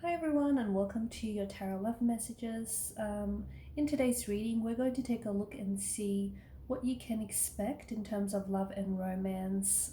Hi everyone, and welcome to your Tarot Love Messages. In today's reading, we're going to take a look and see what you can expect in terms of love and romance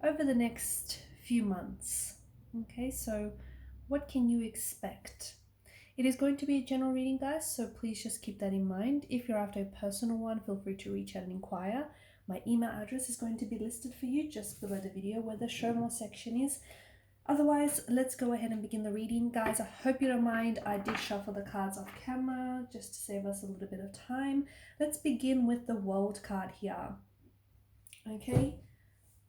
over the next few months. Okay, so what can you expect? It is going to be a general reading, guys, so please just keep that in mind. If you're after a personal one, feel free to reach out and inquire. My email address is going to be listed for you just below the video where the show more section is. Otherwise, let's go ahead and begin the reading. Guys, I hope you don't mind. I did shuffle the cards off camera just to save us a little bit of time. Let's begin with the World card here. Okay,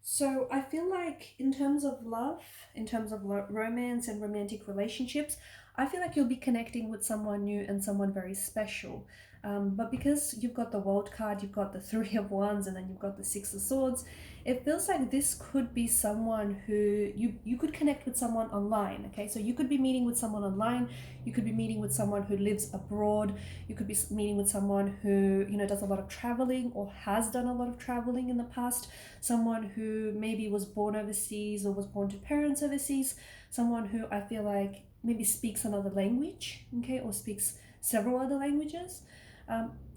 so I feel like in terms of love, in terms of romance and romantic relationships, I feel like you'll be connecting with someone new and someone very special. But because you've got the World card, you've got the Three of Wands, and then you've got the Six of Swords, it feels like this could be someone who you could connect with someone online. Okay, so you could be meeting with someone online, you could be meeting with someone who lives abroad, you could be meeting with someone who, you know, does a lot of traveling or has done a lot of traveling in the past, someone who maybe was born overseas or was born to parents overseas, someone who I feel like maybe speaks another language, okay, or speaks several other languages.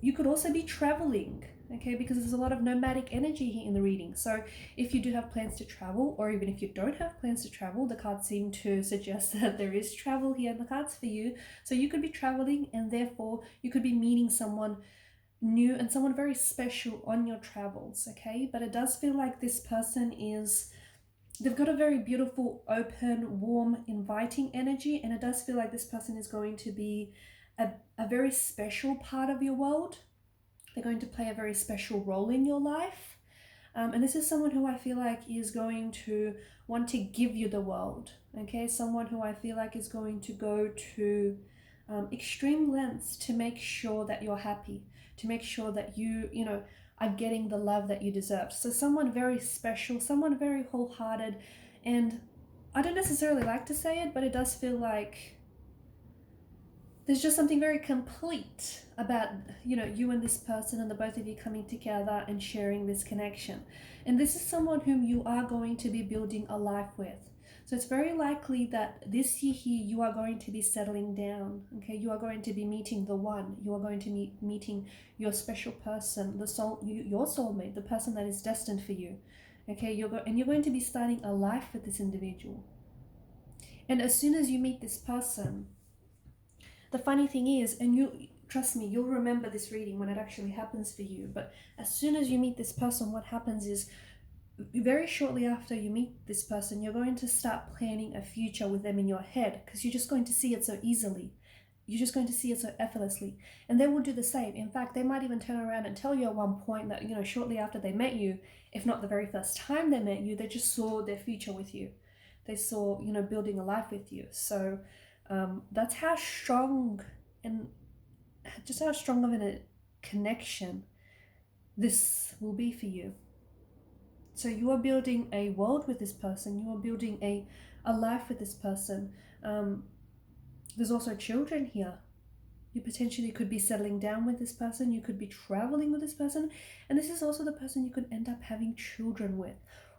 You could also be traveling, okay, because there's a lot of nomadic energy here in the reading. So if you do have plans to travel, or even if you don't have plans to travel, the cards seem to suggest that there is travel here in the cards for you. So you could be traveling, and therefore you could be meeting someone new and someone very special on your travels, okay? But it does feel like this person they've got a very beautiful, open, warm, inviting energy, and it does feel like this person is going to be a very special part of your world. They're going to play a very special role in your life. And this is someone who I feel like is going to want to give you the world, okay? Someone who I feel like is going to go to extreme lengths to make sure that you're happy, to make sure that you know, are getting the love that you deserve. So someone very special, someone very wholehearted, and I don't necessarily like to say it, but it does feel like there's just something very complete about, you know, you and this person and the both of you coming together and sharing this connection. And this is someone whom you are going to be building a life with. So it's very likely that this year here you are going to be settling down, okay? You are going to be meeting the one. You are going to be meeting your special person, your soulmate, the person that is destined for you, okay? You're going to be starting a life with this individual. And as soon as you meet this person, the funny thing is, and you trust me, you'll remember this reading when it actually happens for you, but as soon as you meet this person, what happens is very shortly after you meet this person, you're going to start planning a future with them in your head, because you're just going to see it so easily. You're just going to see it so effortlessly. And they will do the same. In fact, they might even turn around and tell you at one point that, you know, shortly after they met you, if not the very first time they met you, they just saw their future with you. They saw, you know, building a life with you. So that's how strong and just how strong of a connection this will be for you. So you are building a world with this person. You are building a life with this person. There's also children here. You potentially could be settling down with this person. You could be traveling with this person. And this is also the person you could end up having children with.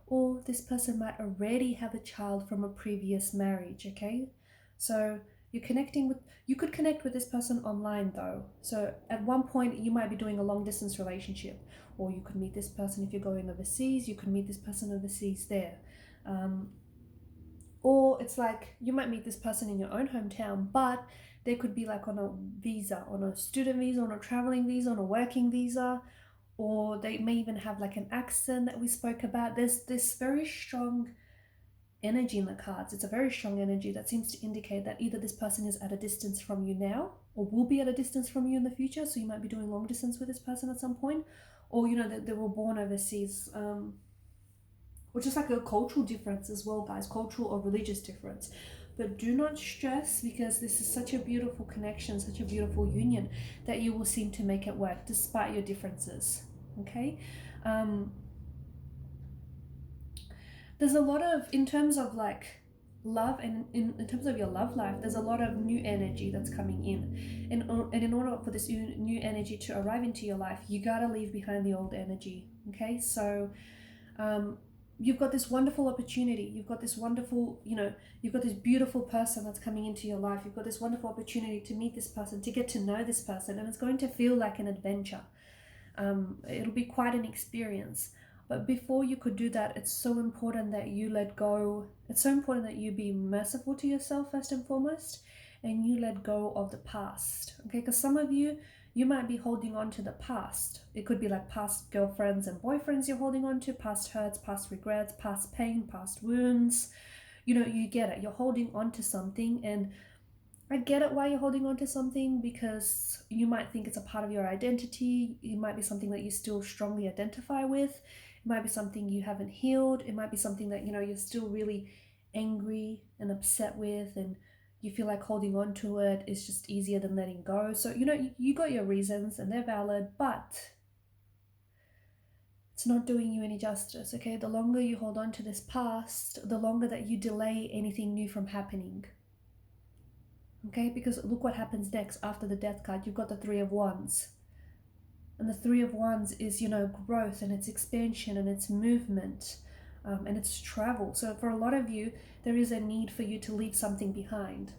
Or this person might already have a child from a previous marriage, okay? So you could connect with this person online though. So at one point you might be doing a long distance relationship, or you could meet this person if you're going overseas, you could meet this person overseas there. Or it's like you might meet this person in your own hometown, but they could be like on a visa, on a student visa, on a traveling visa, on a working visa, or they may even have like an accent that we spoke about. There's this very strong energy in the cards. It's a very strong energy that seems to indicate that either this person is at a distance from you now, or will be at a distance from you in the future. So you might be doing long distance with this person at some point, or, you know, they were born overseas, which is like a cultural difference as well, guys, cultural or religious difference. But do not stress, because this is such a beautiful connection, such a beautiful union, that you will seem to make it work despite your differences, okay? There's a lot of, in terms of like love, and in terms of your love life, there's a lot of new energy that's coming in. And in order for this new energy to arrive into your life, you gotta leave behind the old energy, okay? So you've got this wonderful opportunity, you've got this wonderful, you've got this beautiful person that's coming into your life, you've got this wonderful opportunity to meet this person, to get to know this person, and it's going to feel like an adventure. It'll be quite an experience. But before you could do that, it's so important that you let go. It's so important that you be merciful to yourself first and foremost, and you let go of the past. Okay, because some of you might be holding on to the past. It could be like past girlfriends and boyfriends you're holding on to, past hurts, past regrets, past pain, past wounds. You get it. You're holding on to something, and I get it why you're holding on to something, because you might think it's a part of your identity. It might be something that you still strongly identify with. It might be something you haven't healed. It might be something that, you're still really angry and upset with, and you feel like holding on to it is just easier than letting go. So, you got your reasons and they're valid, but it's not doing you any justice, okay? The longer you hold on to this past, the longer that you delay anything new from happening. Okay, because look what happens next after the death card. You've got the Three of Wands. And the Three of Wands is, growth and it's expansion and it's movement and it's travel. So for a lot of you, there is a need for you to leave something behind.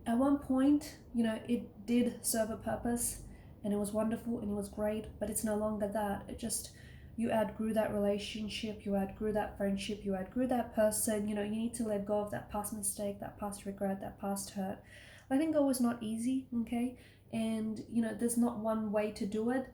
At one point, it did serve a purpose and it was wonderful and it was great, but it's no longer that. You outgrew that relationship, you outgrew that friendship, you outgrew that person. You need to let go of that past mistake, that past regret, that past hurt. Letting go is not easy, okay? And, there's not one way to do it,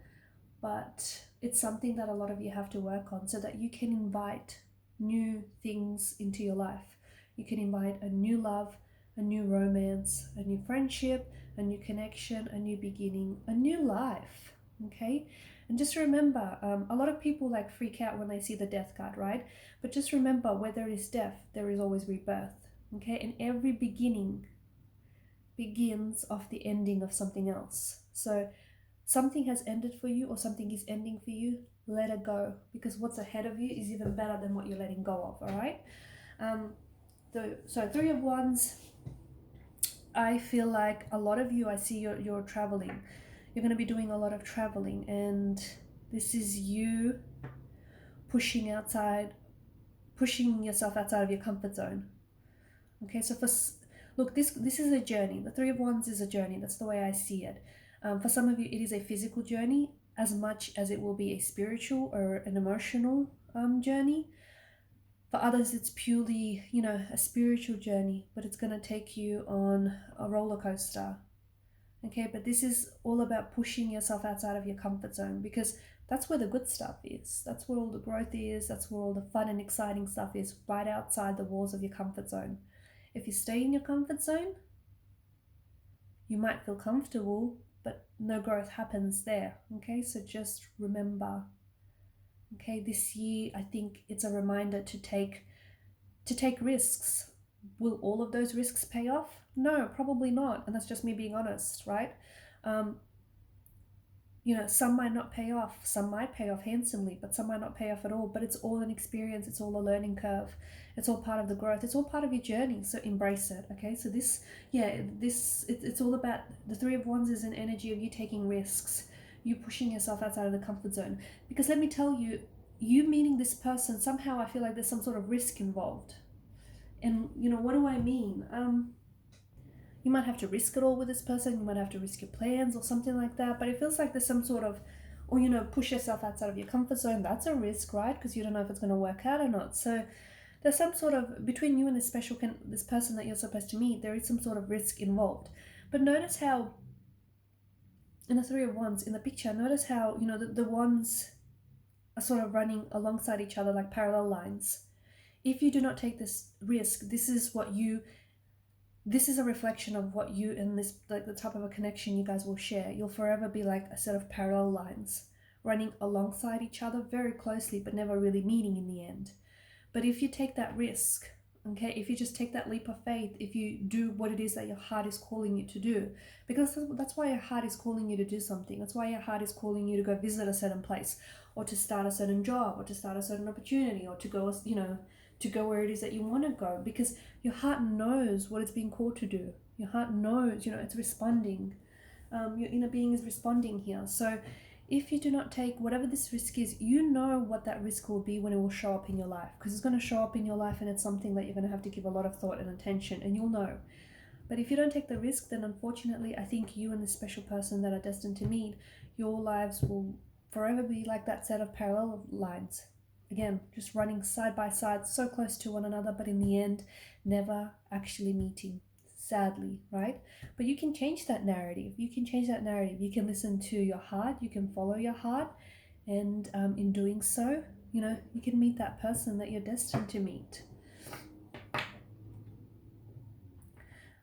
but it's something that a lot of you have to work on so that you can invite new things into your life. You can invite a new love, a new romance, a new friendship, a new connection, a new beginning, a new life, okay? And just remember, a lot of people freak out when they see the death card, right? But just remember, where there is death, there is always rebirth, okay? And every beginning begins off the ending of something else. So something has ended for you or something is ending for you, let it go, because what's ahead of you is even better than what you're letting go of, all right? So Three of Wands, I feel like a lot of you, I see you're traveling. You're going to be doing a lot of traveling, and this is you pushing yourself outside of your comfort zone. Okay, so look, this is a journey. The Three of Wands is a journey. That's the way I see it. For some of you, it is a physical journey as much as it will be a spiritual or an emotional journey. For others, it's purely, a spiritual journey, but it's going to take you on a roller coaster. Okay, but this is all about pushing yourself outside of your comfort zone, because that's where the good stuff is. That's where all the growth is. That's where all the fun and exciting stuff is, right outside the walls of your comfort zone. If you stay in your comfort zone, you might feel comfortable, but no growth happens there. Okay, so just remember, okay, this year, I think it's a reminder to take risks. Will all of those risks pay off? No, probably not. And that's just me being honest, right? Some might not pay off. Some might pay off handsomely, but some might not pay off at all. But it's all an experience. It's all a learning curve. It's all part of the growth. It's all part of your journey. So embrace it, okay? So it's all about, the Three of Wands is an energy of you taking risks, you pushing yourself outside of the comfort zone. Because let me tell you, you meeting this person, somehow I feel like there's some sort of risk involved. And, what do I mean? You might have to risk it all with this person. You might have to risk your plans or something like that. But it feels like there's some sort of, or, push yourself outside of your comfort zone. That's a risk, right? Because you don't know if it's going to work out or not. So there's some sort of, between you and this person that you're supposed to meet, there is some sort of risk involved. But notice how, in the Three of Wands, in the picture, notice how, the wands are sort of running alongside each other like parallel lines. If you do not take this risk, this is a reflection of what you and this, like the type of a connection you guys will share. You'll forever be like a set of parallel lines running alongside each other very closely, but never really meeting in the end. But if you take that risk, okay, if you just take that leap of faith, if you do what it is that your heart is calling you to do, because that's why your heart is calling you to do something. That's why your heart is calling you to go visit a certain place, or to start a certain job, or to start a certain opportunity, or to go, to go where it is that you want to go, because your heart knows what it's being called to do. Your heart knows, it's responding. Your inner being is responding here. So if you do not take whatever this risk is, you know what that risk will be when it will show up in your life, because it's going to show up in your life and it's something that you're going to have to give a lot of thought and attention, and you'll know. But if you don't take the risk, then unfortunately, I think you and this special person that are destined to meet, your lives will forever be like that set of parallel lines. Again, just running side by side, so close to one another, but in the end, never actually meeting. Sadly, right? But you can change that narrative. You can change that narrative. You can listen to your heart. You can follow your heart. And in doing so, you can meet that person that you're destined to meet.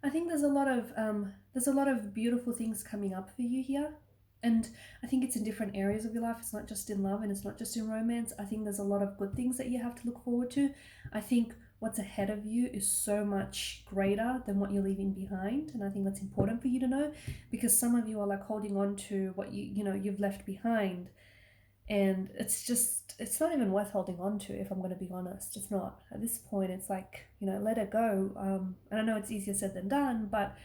I think there's a lot of beautiful things coming up for you here. And I think it's in different areas of your life. It's not just in love and it's not just in romance. I think there's a lot of good things that you have to look forward to. I think what's ahead of you is so much greater than what you're leaving behind. And I think that's important for you to know, because some of you are like holding on to what you've left behind. And it's not even worth holding on to, if I'm going to be honest. It's not. At this point, it's like, let it go. And I know it's easier said than done, but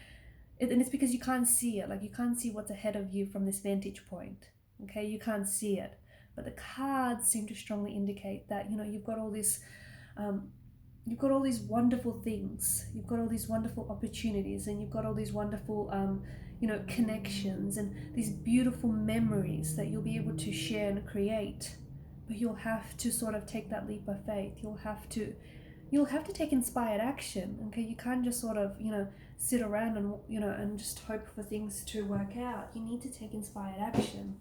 it's because you can't see it. Like, you can't see what's ahead of you from this vantage point. Okay, you can't see it. But the cards seem to strongly indicate that, you've got all this, you've got all these wonderful things. You've got all these wonderful opportunities, and you've got all these wonderful, connections and these beautiful memories that you'll be able to share and create. But you'll have to sort of take that leap of faith. You'll have to take inspired action. Okay, you can't just sort of sit around and just hope for things to work out. You need to take inspired action.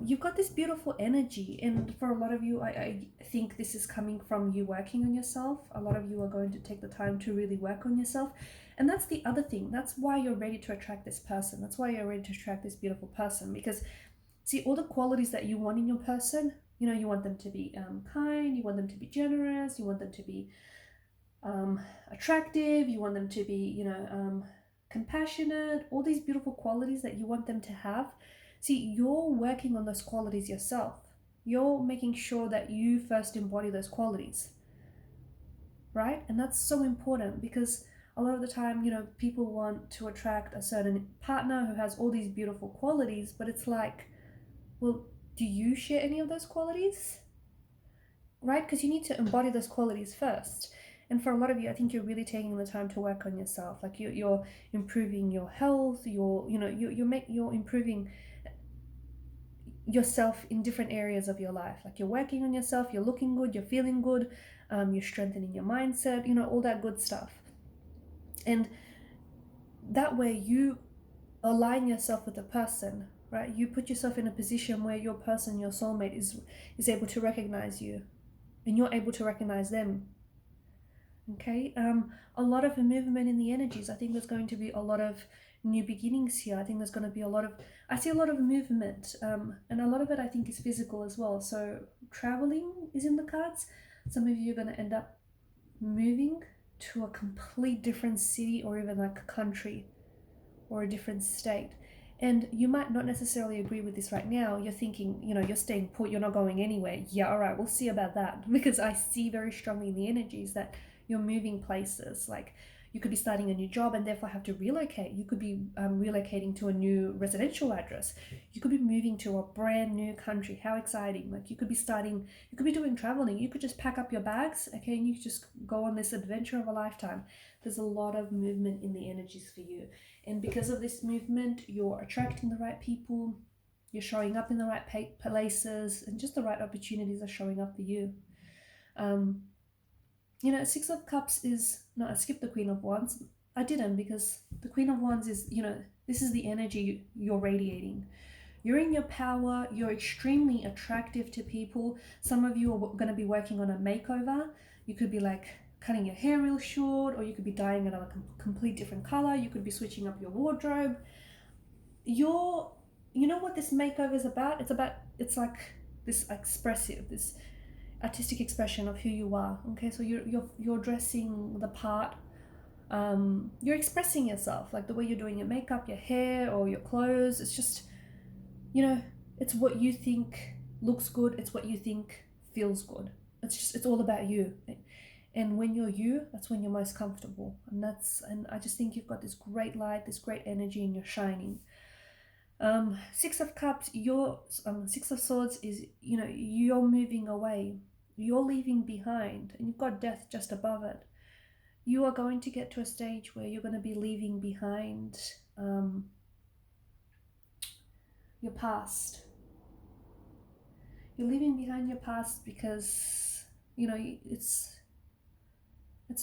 You've got this beautiful energy, and for a lot of you, I think this is coming from you working on yourself. A lot of you are going to take the time to really work on yourself. And that's the other thing. That's why you're ready to attract this person. That's why you're ready to attract this beautiful person. Because, see, all the qualities that you want in your person, you want them to be kind, you want them to be generous, you want them to be attractive, you want them to be, compassionate, all these beautiful qualities that you want them to have. See, you're working on those qualities yourself. You're making sure that you first embody those qualities, right? And that's so important, because a lot of the time, people want to attract a certain partner who has all these beautiful qualities, but it's like, well, do you share any of those qualities? Right? Because you need to embody those qualities first. And for a lot of you, I think you're really taking the time to work on yourself. Like, you're improving your health. You're improving yourself in different areas of your life. Like, you're working on yourself. You're looking good. You're feeling good. You're strengthening your mindset. All that good stuff. And that way you align yourself with the person, right? You put yourself in a position where your person, your soulmate, is able to recognize you, and you're able to recognize them. Okay, a lot of movement in the energies. I think there's going to be a lot of new beginnings here. I think there's going to be I see a lot of movement, and a lot of it I think is physical as well. So traveling is in the cards. Some of you are going to end up moving to a complete different city, or even like a country or a different state. And you might not necessarily agree with this right now. You're thinking, you're staying put, you're not going anywhere. Yeah, all right, we'll see about that. Because I see very strongly in the energies that you're moving places. Like, you could be starting a new job and therefore have to relocate. You could be relocating to a new residential address. You could be moving to a brand new country. How exciting. Like, you could be doing traveling. You could just pack up your bags, okay, and you could just go on this adventure of a lifetime. There's a lot of movement in the energies for you. And because of this movement, you're attracting the right people, you're showing up in the right places, and just the right opportunities are showing up for you. Six of Cups is, no, I skipped the Queen of Wands. I didn't, because the Queen of Wands is, this is the energy you're radiating. You're in your power. You're extremely attractive to people. Some of you are going to be working on a makeover. You could be like cutting your hair real short, or you could be dyeing another complete different color. You could be switching up your wardrobe. You know what this makeover is about? It's like this expressive, this artistic expression of who you are. Okay, so you're dressing the part. You're expressing yourself, like the way you're doing your makeup, your hair, or your clothes. It's just, it's what you think looks good. It's what you think feels good. It's all about you. And when you're you, that's when you're most comfortable. And I just think you've got this great light, this great energy, and you're shining. Six of Cups, your Six of Swords is, you know, you're moving away. You're leaving behind, and you've got Death just above it. You are going to get to a stage where you're going to be leaving behind your past. You're leaving behind your past because, you know, it's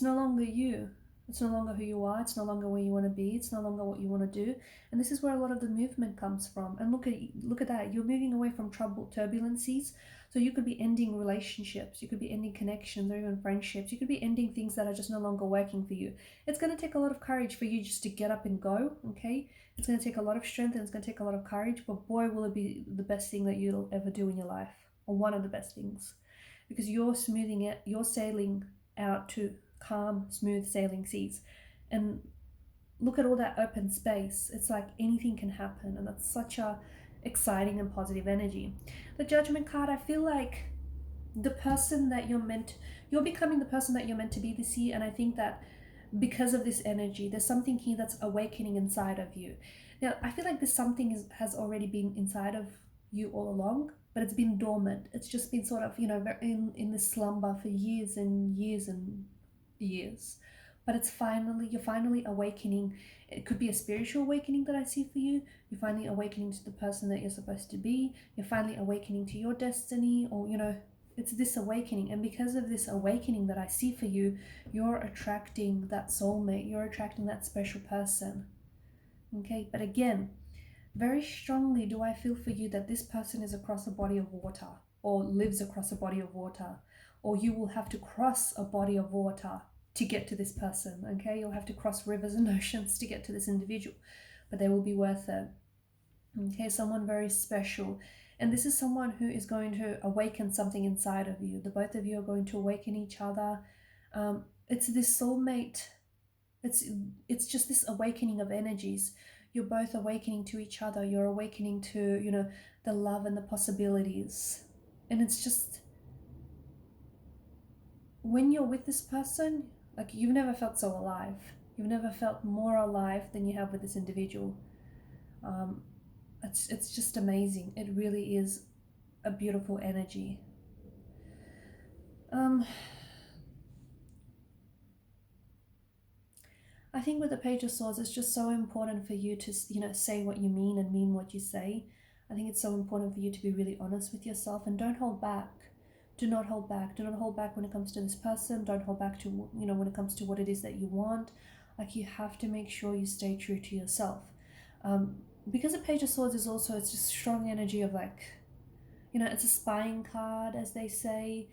no longer you. It's no longer who you are. It's no longer where you want to be. It's no longer what you want to do. And this is where a lot of the movement comes from. And look at that. You're moving away from trouble, turbulences. So you could be ending relationships. You could be ending connections or even friendships. You could be ending things that are just no longer working for you. It's going to take a lot of courage for you just to get up and go, okay? It's going to take a lot of strength and it's going to take a lot of courage. But boy, will it be the best thing that you'll ever do in your life. Or one of the best things. Because you're smoothing it. You're sailing out to calm, smooth sailing seas. And look at all that open space. It's like anything can happen, and that's such a exciting and positive energy. The Judgment card, I feel like the person that you're becoming the person that you're meant to be this year. And I think that because of this energy, there's something here that's awakening inside of you. Now, I feel like this something has already been inside of you all along, but it's been dormant. It's just been sort of, you know, in this slumber for years and years and years. But you're finally awakening. It could be a spiritual awakening that I see for you. You're finally awakening to the person that you're supposed to be. You're finally awakening to your destiny, or, you know, it's this awakening. And because of this awakening that I see for you, you're attracting that soulmate. You're attracting that special person. Okay, but again, very strongly do I feel for you that this person is across a body of water, or lives across a body of water, or you will have to cross a body of water to get to this person, okay? You'll have to cross rivers and oceans to get to this individual, but they will be worth it, okay? Someone very special. And this is someone who is going to awaken something inside of you. The both of you are going to awaken each other. It's this soulmate. It's just this awakening of energies. You're both awakening to each other. You're awakening to, you know, the love and the possibilities. And it's just, when you're with this person, like, you've never felt so alive. You've never felt more alive than you have with this individual. It's just amazing. It really is a beautiful energy. I think with the Page of Swords, it's just so important for you to, you know, say what you mean and mean what you say. I think it's so important for you to be really honest with yourself, and don't hold back. Do not hold back. Do not hold back when it comes to this person. Don't hold back to, you know, when it comes to what it is that you want. Like, you have to make sure you stay true to yourself. Because the Page of Swords is also, it's just strong energy of, like, you know, it's a spying card, as they say.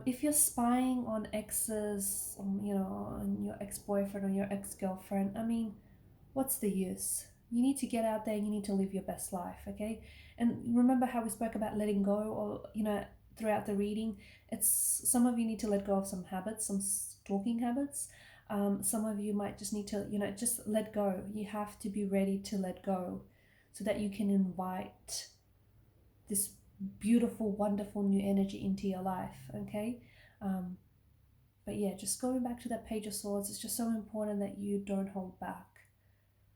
If you're spying on exes, you know, on your ex-boyfriend or your ex-girlfriend, I mean, what's the use? You need to get out there and you need to live your best life, okay? And remember how we spoke about letting go, or, you know, throughout the reading, it's, some of you need to let go of some habits, some stalking habits. Some of you might just need to, you know, just let go. You have to be ready to let go so that you can invite this beautiful, wonderful new energy into your life, okay? But yeah, just going back to that Page of Swords, it's just so important that you don't hold back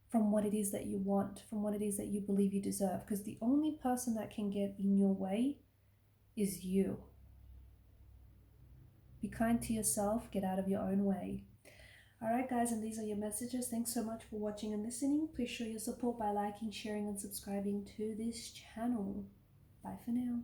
from what it is that you want, from what it is that you believe you deserve, because the only person that can get in your way is you. Be kind to yourself, get out of your own way. Alright guys, and these are your messages. Thanks so much for watching and listening. Please show your support by liking, sharing and subscribing to this channel. Bye for now.